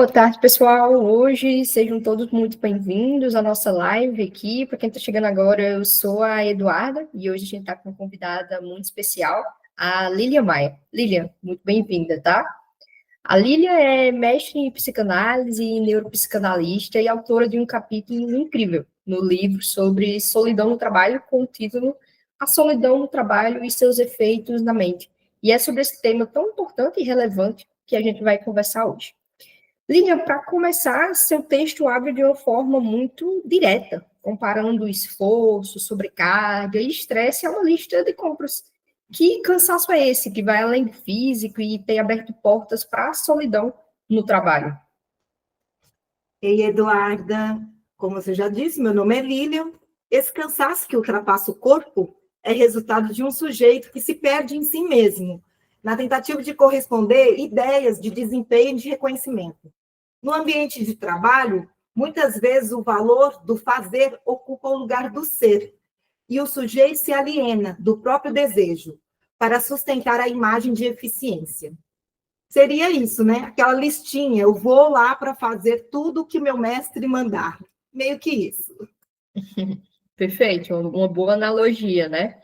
Boa tarde, pessoal. Hoje sejam todos muito bem-vindos à nossa live aqui. Para quem está chegando agora, eu sou a Eduarda e hoje a gente está com uma convidada muito especial, a Lilian Maia. Lilian, muito bem-vinda, tá? A Lilian é mestre em psicanálise e neuropsicanalista e autora de um capítulo incrível no livro sobre solidão no trabalho, com o título A Solidão no Trabalho e seus Efeitos na Mente. E é sobre esse tema tão importante e relevante que a gente vai conversar hoje. Lilian, para começar, seu texto abre de uma forma muito direta, comparando esforço, sobrecarga e estresse a uma lista de compras. Que cansaço é esse que vai além do físico e tem aberto portas para a solidão no trabalho? Ei, Eduarda, como você já disse, meu nome é Lilian. Esse cansaço que ultrapassa o corpo é resultado de um sujeito que se perde em si mesmo, na tentativa de corresponder ideias de desempenho e de reconhecimento. No ambiente de trabalho, muitas vezes o valor do fazer ocupa o lugar do ser, e o sujeito se aliena do próprio desejo para sustentar a imagem de eficiência. Seria isso, né? Aquela listinha, eu vou lá para fazer tudo o que meu mestre mandar. Meio que isso. Perfeito, uma boa analogia, né?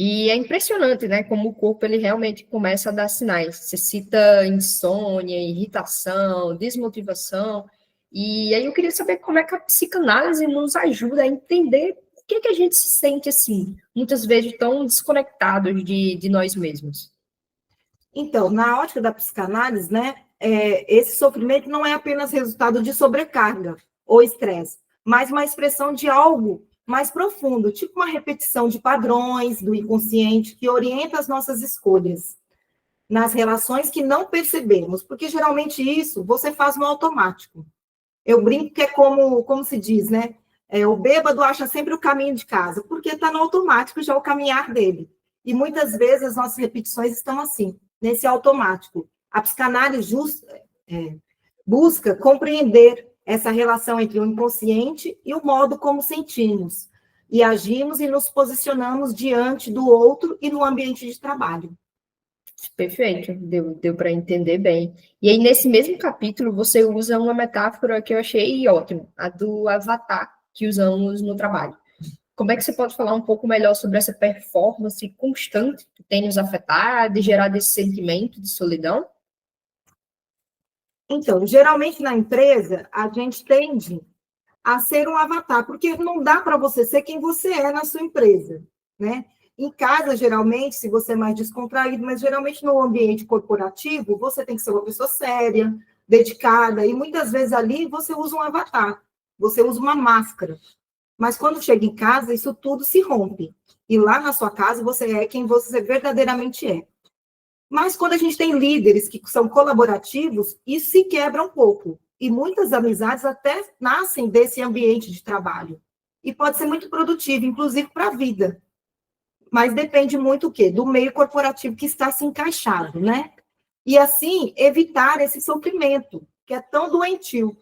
E é impressionante, né, como o corpo ele realmente começa a dar sinais. Você cita insônia, irritação, desmotivação. E aí eu queria saber como é que a psicanálise nos ajuda a entender por que a gente se sente assim, muitas vezes tão desconectados de nós mesmos. Então, na ótica da psicanálise, né, esse sofrimento não é apenas resultado de sobrecarga ou estresse, mas uma expressão de algo mais profundo, tipo uma repetição de padrões do inconsciente que orienta as nossas escolhas nas relações que não percebemos, porque geralmente isso você faz no automático. Eu brinco que é como se diz, né? O bêbado acha sempre o caminho de casa, porque está no automático já o caminhar dele. E muitas vezes as nossas repetições estão assim, nesse automático. A psicanálise busca compreender essa relação entre o inconsciente e o modo como sentimos, e agimos e nos posicionamos diante do outro e no ambiente de trabalho. Perfeito, deu para entender bem. E aí, nesse mesmo capítulo, você usa uma metáfora que eu achei ótima, a do avatar que usamos no trabalho. Como é que você pode falar um pouco melhor sobre essa performance constante que tem nos afetado e gerado esse sentimento de solidão? Então, geralmente na empresa, a gente tende a ser um avatar, porque não dá para você ser quem você é na sua empresa, né? Em casa, geralmente, se você é mais descontraído, mas geralmente no ambiente corporativo, você tem que ser uma pessoa séria, dedicada, e muitas vezes ali você usa um avatar, você usa uma máscara. Mas quando chega em casa, isso tudo se rompe. E lá na sua casa, você é quem você verdadeiramente é. Mas quando a gente tem líderes que são colaborativos, isso se quebra um pouco. E muitas amizades até nascem desse ambiente de trabalho. E pode ser muito produtivo, inclusive para a vida. Mas depende muito o quê? Do meio corporativo que está se encaixado, né? E assim, evitar esse sofrimento, que é tão doentio,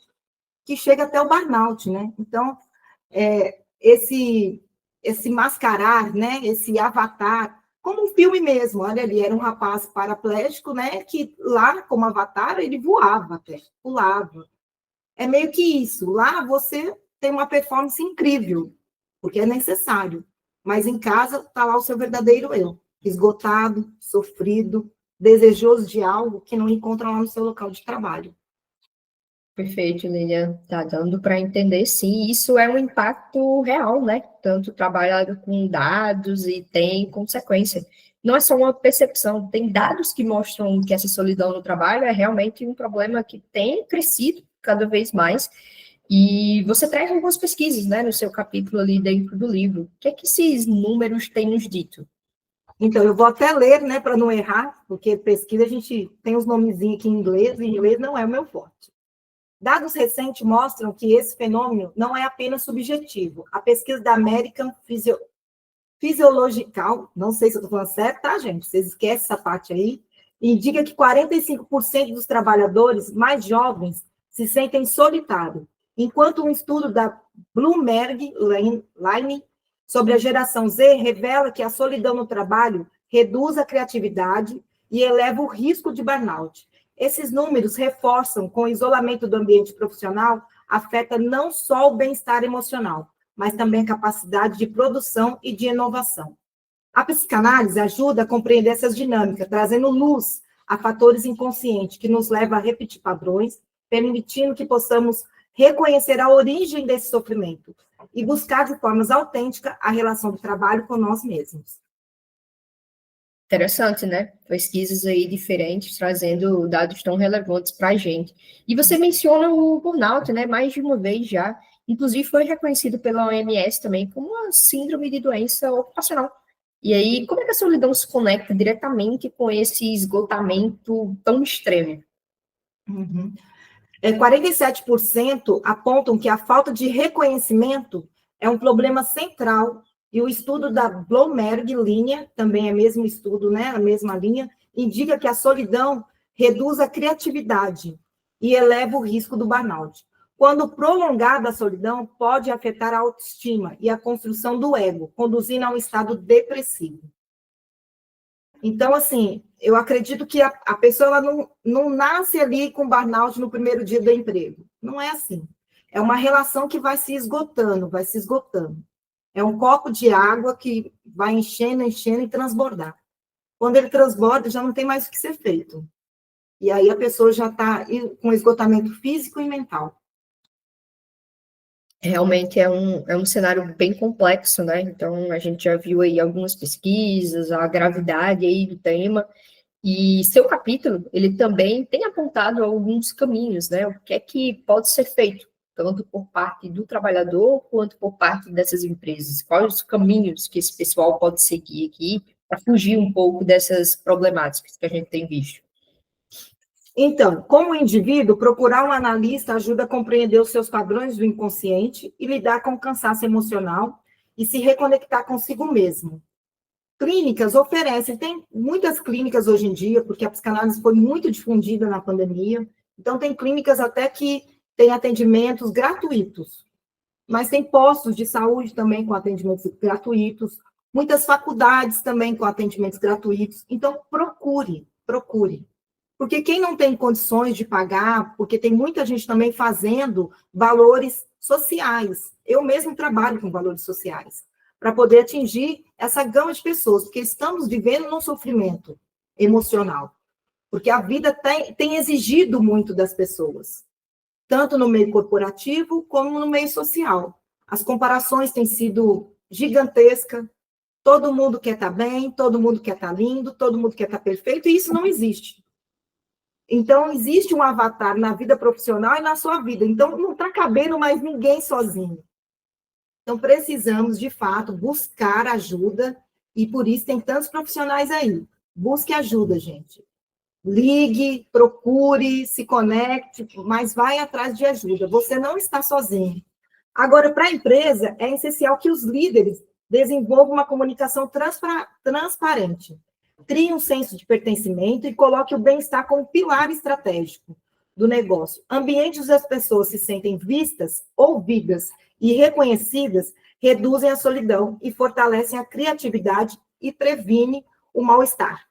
que chega até o burnout, né? Então, esse mascarar, né? Esse avatar, como um filme mesmo, olha ali, era um rapaz paraplégico, né? Que lá, como avatar, ele voava até, pulava. É meio que isso. Lá você tem uma performance incrível, porque é necessário. Mas em casa está lá o seu verdadeiro eu, esgotado, sofrido, desejoso de algo que não encontra lá no seu local de trabalho. Perfeito, Lilian. Tá dando para entender, sim. Isso é um impacto real, né? Tanto trabalhar com dados e tem consequência. Não é só uma percepção, tem dados que mostram que essa solidão no trabalho é realmente um problema que tem crescido cada vez mais. E você traz algumas pesquisas, né, no seu capítulo ali dentro do livro. O que é que esses números têm nos dito? Então, eu vou até ler, né, para não errar, porque pesquisa a gente tem os nomezinhos aqui em inglês, e inglês não é o meu forte. Dados recentes mostram que esse fenômeno não é apenas subjetivo. A pesquisa da American Physiological, não sei se eu estou falando certo, tá, gente? Vocês esquecem essa parte aí, indica que 45% dos trabalhadores mais jovens se sentem solitários, enquanto um estudo da Bloomberg Line sobre a geração Z revela que a solidão no trabalho reduz a criatividade e eleva o risco de burnout. Esses números reforçam com o isolamento do ambiente profissional, afeta não só o bem-estar emocional, mas também a capacidade de produção e de inovação. A psicanálise ajuda a compreender essas dinâmicas, trazendo luz a fatores inconscientes que nos levam a repetir padrões, permitindo que possamos reconhecer a origem desse sofrimento e buscar de formas autênticas a relação do trabalho com nós mesmos. Interessante, né? Pesquisas aí diferentes, trazendo dados tão relevantes para a gente. E você menciona o burnout, né? Mais de uma vez já. Inclusive, foi reconhecido pela OMS também como uma síndrome de doença ocupacional. E aí, como é que a solidão se conecta diretamente com esse esgotamento tão extremo? Uhum. 47% apontam que a falta de reconhecimento é um problema central, e o estudo da Bloomberg linha, também é mesmo estudo, né, a mesma linha, indica que a solidão reduz a criatividade e eleva o risco do burnout. Quando prolongada a solidão, pode afetar a autoestima e a construção do ego, conduzindo a um estado depressivo. Então, assim, eu acredito que a pessoa ela não nasce ali com burnout no primeiro dia do emprego. Não é assim. É uma relação que vai se esgotando, vai se esgotando. É um copo de água que vai enchendo, enchendo e transbordar. Quando ele transborda, já não tem mais o que ser feito. E aí a pessoa já está com esgotamento físico e mental. Realmente é um cenário bem complexo, né? Então, a gente já viu aí algumas pesquisas, a gravidade aí do tema, e seu capítulo, ele também tem apontado alguns caminhos, né? O que é que pode ser feito, tanto por parte do trabalhador, quanto por parte dessas empresas. Quais os caminhos que esse pessoal pode seguir aqui para fugir um pouco dessas problemáticas que a gente tem visto? Então, como indivíduo, procurar um analista ajuda a compreender os seus padrões do inconsciente e lidar com o cansaço emocional e se reconectar consigo mesmo. Clínicas oferecem, tem muitas clínicas hoje em dia, porque a psicanálise foi muito difundida na pandemia, então tem clínicas até que têm atendimentos gratuitos, mas tem postos de saúde também com atendimentos gratuitos, muitas faculdades também com atendimentos gratuitos, então procure. Porque quem não tem condições de pagar, porque tem muita gente também fazendo valores sociais. Eu mesmo trabalho com valores sociais, para poder atingir essa gama de pessoas, porque estamos vivendo num sofrimento emocional. Porque a vida tem exigido muito das pessoas, tanto no meio corporativo como no meio social. As comparações têm sido gigantescas, todo mundo quer estar bem, todo mundo quer estar lindo, todo mundo quer estar perfeito, e isso não existe. Então, existe um avatar na vida profissional e na sua vida. Então, não está cabendo mais ninguém sozinho. Então, precisamos, de fato, buscar ajuda, e por isso tem tantos profissionais aí. Busque ajuda, gente. Ligue, procure, se conecte, mas vai atrás de ajuda. Você não está sozinho. Agora, para a empresa, é essencial que os líderes desenvolvam uma comunicação transparente. Crie um senso de pertencimento e coloque o bem-estar como pilar estratégico do negócio. Ambientes onde as pessoas se sentem vistas, ouvidas e reconhecidas reduzem a solidão e fortalecem a criatividade e previne o mal-estar.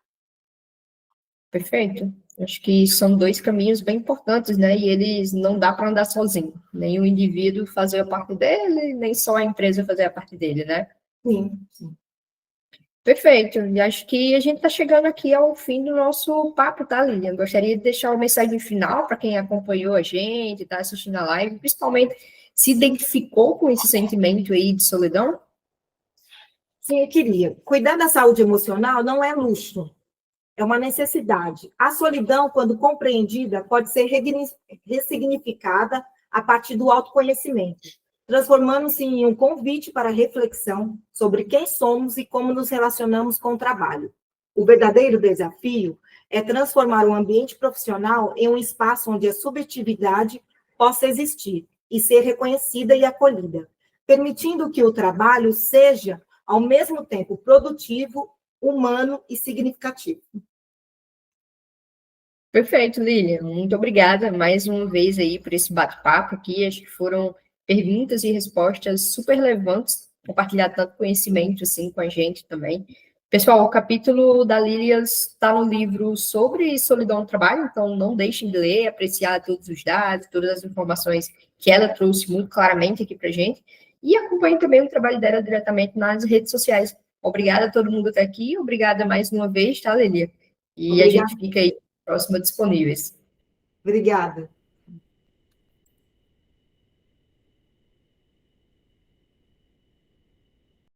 Perfeito. Acho que são dois caminhos bem importantes, né? E eles não dá para andar sozinho. Nem o indivíduo fazer a parte dele, nem só a empresa fazer a parte dele, né? Sim. Perfeito. E acho que a gente está chegando aqui ao fim do nosso papo, tá, Lilian? Gostaria de deixar uma mensagem final para quem acompanhou a gente, está assistindo a live, principalmente se identificou com esse sentimento aí de solidão? Sim, eu queria. Cuidar da saúde emocional não é luxo, é uma necessidade. A solidão, quando compreendida, pode ser ressignificada a partir do autoconhecimento, transformando-se em um convite para reflexão sobre quem somos e como nos relacionamos com o trabalho. O verdadeiro desafio é transformar o ambiente profissional em um espaço onde a subjetividade possa existir e ser reconhecida e acolhida, permitindo que o trabalho seja, ao mesmo tempo, produtivo, humano e significativo. Perfeito, Lilian. Muito obrigada mais uma vez aí por esse bate-papo aqui. Acho que foram perguntas e respostas super relevantes, compartilhar tanto conhecimento assim com a gente também. Pessoal, o capítulo da Lília está no livro sobre solidão no trabalho, então não deixem de ler, apreciar todos os dados, todas as informações que ela trouxe muito claramente aqui para a gente, e acompanhe também o trabalho dela diretamente nas redes sociais. Obrigada a todo mundo que está aqui, obrigada mais uma vez, tá, Lília? E a gente fica aí próxima disponíveis. Obrigada.